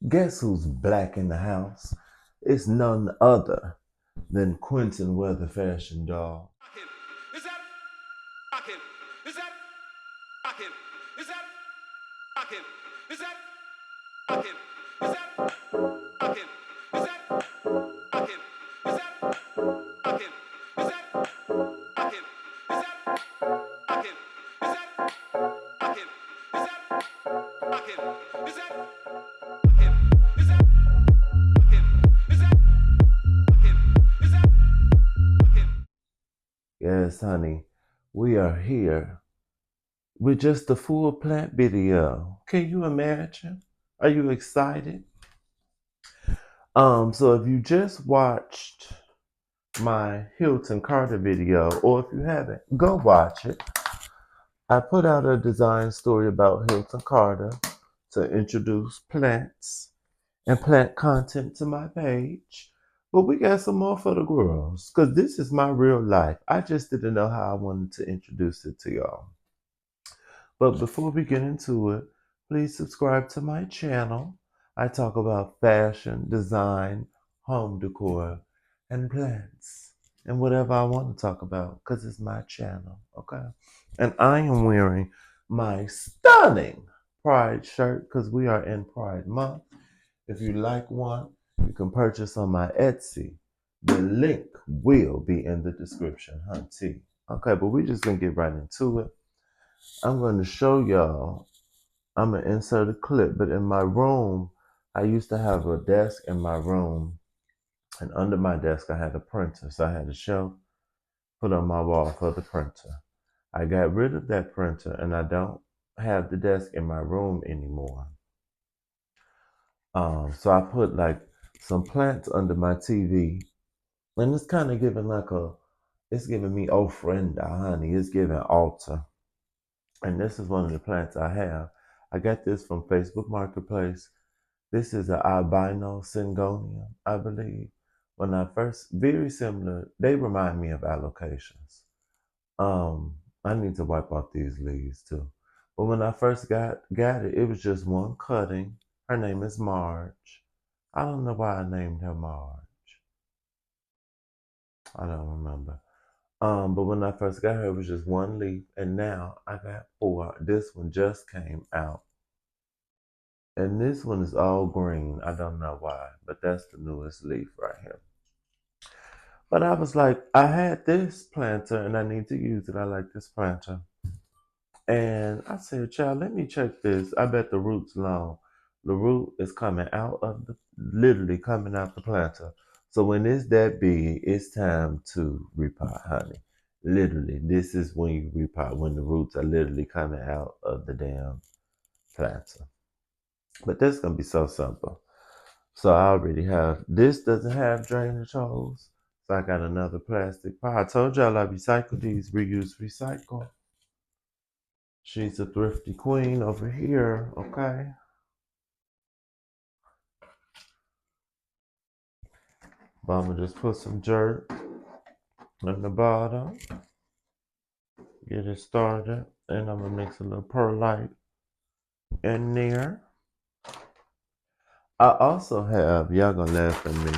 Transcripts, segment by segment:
Guess who's black in the house? It's none other than Quinton Weather Fashion Dog. Is that rocking? Is that rocking? Is that rocking? Is that rocking? Is that rocking? Is that rocking? Is that rocking? Is that rocking? Is that rocking? Is that rocking? Is that rocking? Is that rocking? Is that rocking? Is that rocking? Is that rocking? Yes, honey, we are here with just the full plant video. Can you imagine? Are you excited? So if you just watched my Hilton Carter video, or if you haven't, go watch it. I put out a design story about Hilton Carter to introduce plants and plant content to my page. But we got some more for the girls, because this is my real life. I just didn't know how I wanted to introduce it to y'all. But before we get into it, please subscribe to my channel. I talk about fashion, design, home decor, and plants, and whatever I want to talk about, because it's my channel, okay? And I am wearing my stunning Pride shirt, because we are in Pride Month. If you like one, you can purchase on my Etsy. The link will be in the description, hunty. Okay, but we just gonna get right into it. I'm going to show y'all. I'm going to insert a clip, but in my room, I used to have a desk in my room, and under my desk, I had a printer. So I had a shelf put on my wall for the printer. I got rid of that printer, and I don't have the desk in my room anymore. So I put like some plants under my TV, and it's kind of giving it's giving me ofrenda, honey. It's giving altar. And this is one of the plants I have. I got this from Facebook Marketplace. This is an Albino Syngonium, I believe. When I first, very similar, they remind me of allocations. I need to wipe off these leaves too. But when I first got it, it was just one cutting. Her name is Marge. I don't know why I named her Marge. I don't remember. But when I first got her, it was just one leaf, and now I got four. This one just came out. And this one is all green. I don't know why, but that's the newest leaf right here. But I was like, I had this planter and I need to use it. I like this planter. And I said, child, let me check this. I bet the root's long. The root is coming out of literally coming out the planter. So when it's that big, it's time to repot, honey. Literally, this is when you repot, when the roots are literally coming out of the damn planter. But this is going to be so simple. So I already have, this doesn't have drainage holes. So I got another plastic pot. I told y'all I recycle these, reuse, recycle. She's a thrifty queen over here, okay? But I'm gonna just put some dirt in the bottom, get it started, and I'm gonna mix a little perlite in there. I also have, y'all gonna laugh at me.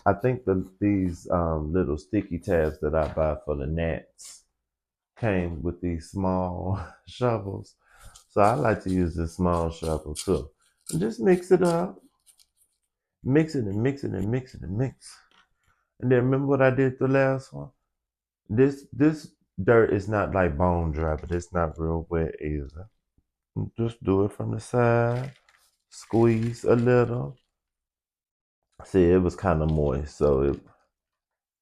I think these little sticky tabs that I buy for the gnats came with these small shovels. So I like to use this small shovel too. And just mix it up. Mix it and mix it and mix it and mix. And then remember what I did the last one? This dirt is not like bone dry, but it's not real wet either. Just do it from the side. Squeeze a little. See, it was kind of moist, so it's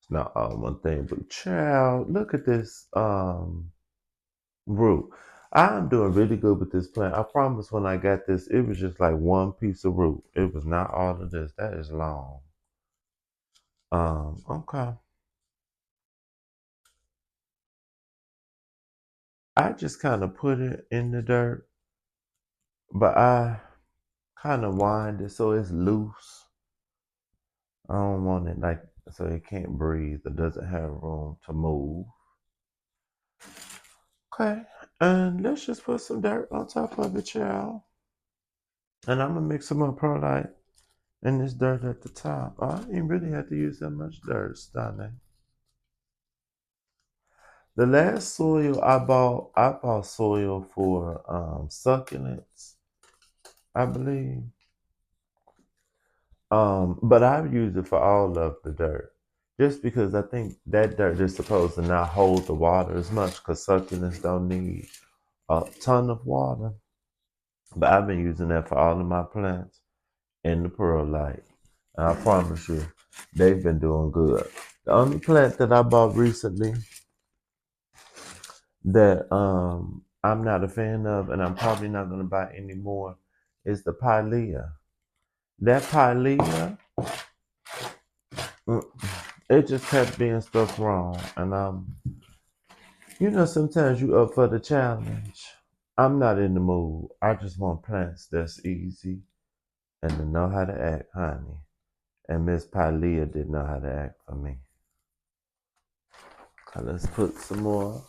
not all one thing. But child, look at this root. I'm doing really good with this plant. I promise when I got this, it was just like one piece of root. It was not all of this. That is long. Okay. I just kind of put it in the dirt, but I kind of wind it so it's loose. I don't want it like so it can't breathe. It doesn't have room to move. Okay, and let's just put some dirt on top of it, y'all. And I'm gonna mix some more perlite and this dirt at the top. Oh, I didn't really have to use that much dirt, stunning. The last soil I bought soil for succulents, I believe. But I've used it for all of the dirt. Just because I think that dirt is supposed to not hold the water as much because succulents don't need a ton of water. But I've been using that for all of my plants in the perlite. And I promise you, they've been doing good. The only plant that I bought recently that I'm not a fan of, and I'm probably not gonna buy anymore, is the pilea. That pilea, mm, it just kept being stuff wrong, and sometimes you up for the challenge. I'm not in the mood. I just want plants that's easy and to know how to act, honey. And Miss Pilea did know how to act for me. Okay, let's put some more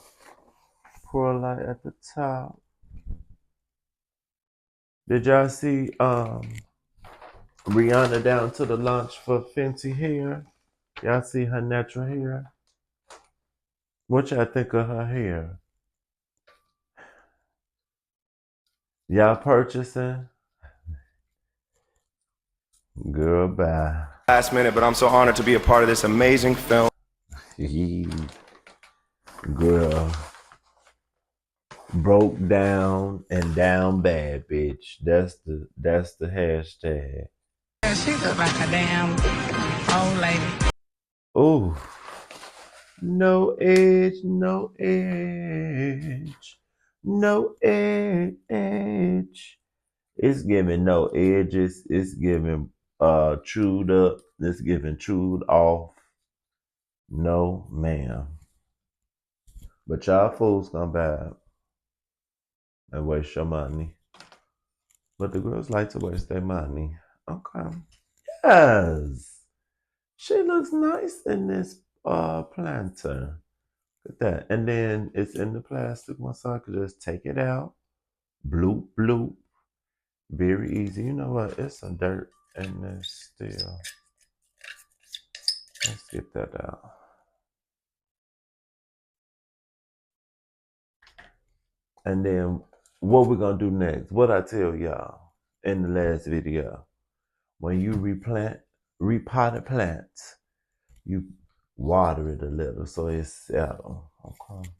perlite at the top. Did y'all see Rihanna down to the launch for Fenty hair? Y'all see her natural hair? What y'all think of her hair? Y'all purchasing? Girl, bye. Last minute, but I'm so honored to be a part of this amazing film. Girl, broke down and down bad, bitch. That's the hashtag. She look like a damn old lady. Oh, no edge, no edge, no edge. It's giving no edges. It's giving chewed up. It's giving chewed off. No, ma'am. But y'all fools gonna buy it and waste your money. But the girls like to waste their money. Okay. Yes. She looks nice in this planter. Look at that. And then it's in the plastic one, so I could just take it out. Bloop, bloop. Very easy. You know what? It's some dirt in this still. Let's get that out. And then what we're gonna do next? What I tell y'all in the last video. When you repotted plants, you water it a little so it settle. Okay.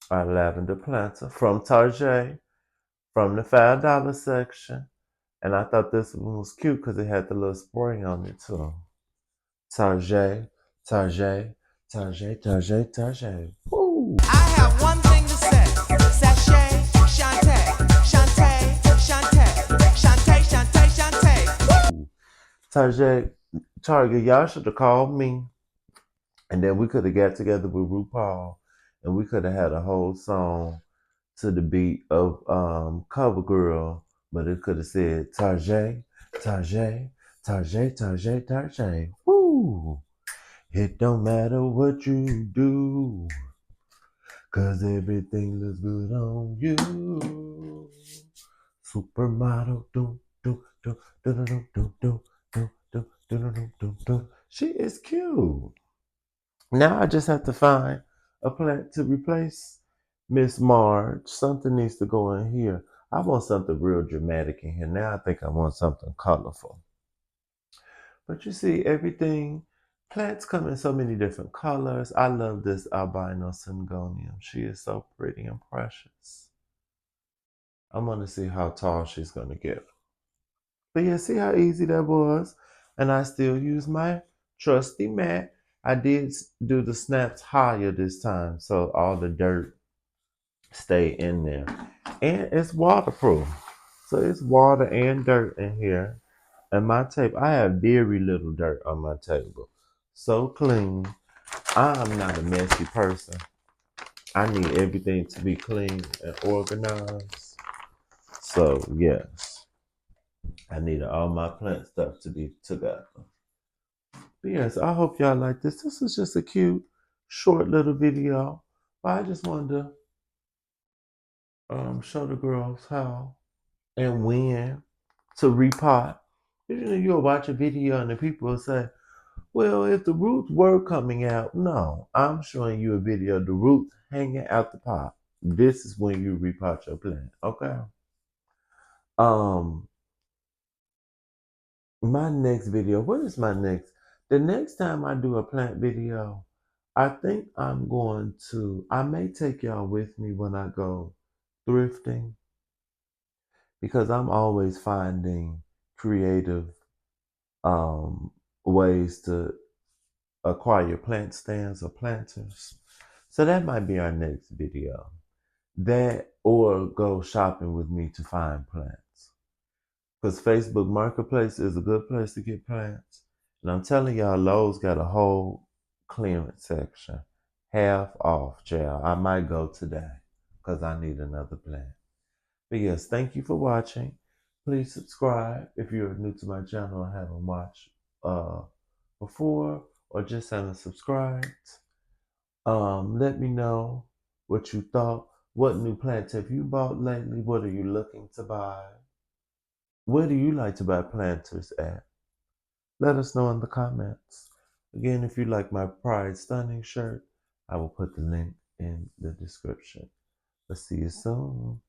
Our lavender planter from Target, from the $5 section. And I thought this one was cute because it had the little spray on it too. Target, Target, Target, Target, Target. Woo! I have one thing to say. Sachet, Shantae, Shantae, Shantae, Shantae, Shantae, Shantae. Target, y'all should have called me. And then we could have got together with RuPaul and we could have had a whole song to the beat of CoverGirl, but it could have said Tarjay, Tarjay, Tarjay, Tarjay, Tarjay. Woo! It don't matter what you do, 'cause everything looks good on you. Supermodel, do, do, do, do, do, do, do, do, do, do, do, do, do, do. She is cute. Now I just have to find a plant to replace Miss Marge. Something needs to go in here. I want something real dramatic in here. Now I think I want something colorful. But you see, plants come in so many different colors. I love this Albino Syngonium. She is so pretty and precious. I'm going to see how tall she's going to get. But yeah, see how easy that was? And I still use my trusty mat. I did do the snaps higher this time, so all the dirt stay in there. And it's waterproof. So it's water and dirt in here. And my table, I have very little dirt on my table. So clean. I'm not a messy person. I need everything to be clean and organized. So yes, I need all my plant stuff to be together. But yes, I hope y'all like this. This was just a cute, short little video. But I just wanted to show the girls how and when to repot. You'll watch a video and the people will say, well, if the roots were coming out, no, I'm showing you a video of the roots hanging out the pot. This is when you repot your plant, okay? Um, my next video, what is my next? The next time I do a plant video, I think I may take y'all with me when I go thrifting because I'm always finding creative ways to acquire plant stands or planters. So that might be our next video. That or go shopping with me to find plants. Because Facebook Marketplace is a good place to get plants. And I'm telling y'all, Lowe's got a whole clearance section. Half off, child. I might go today because I need another plant. But yes, thank you for watching. Please subscribe if you're new to my channel and haven't watched before or just haven't subscribed. Let me know what you thought. What new plants have you bought lately? What are you looking to buy? Where do you like to buy planters at? Let us know in the comments. Again, if you like my Pride Stunning shirt, I will put the link in the description. Let's see you soon.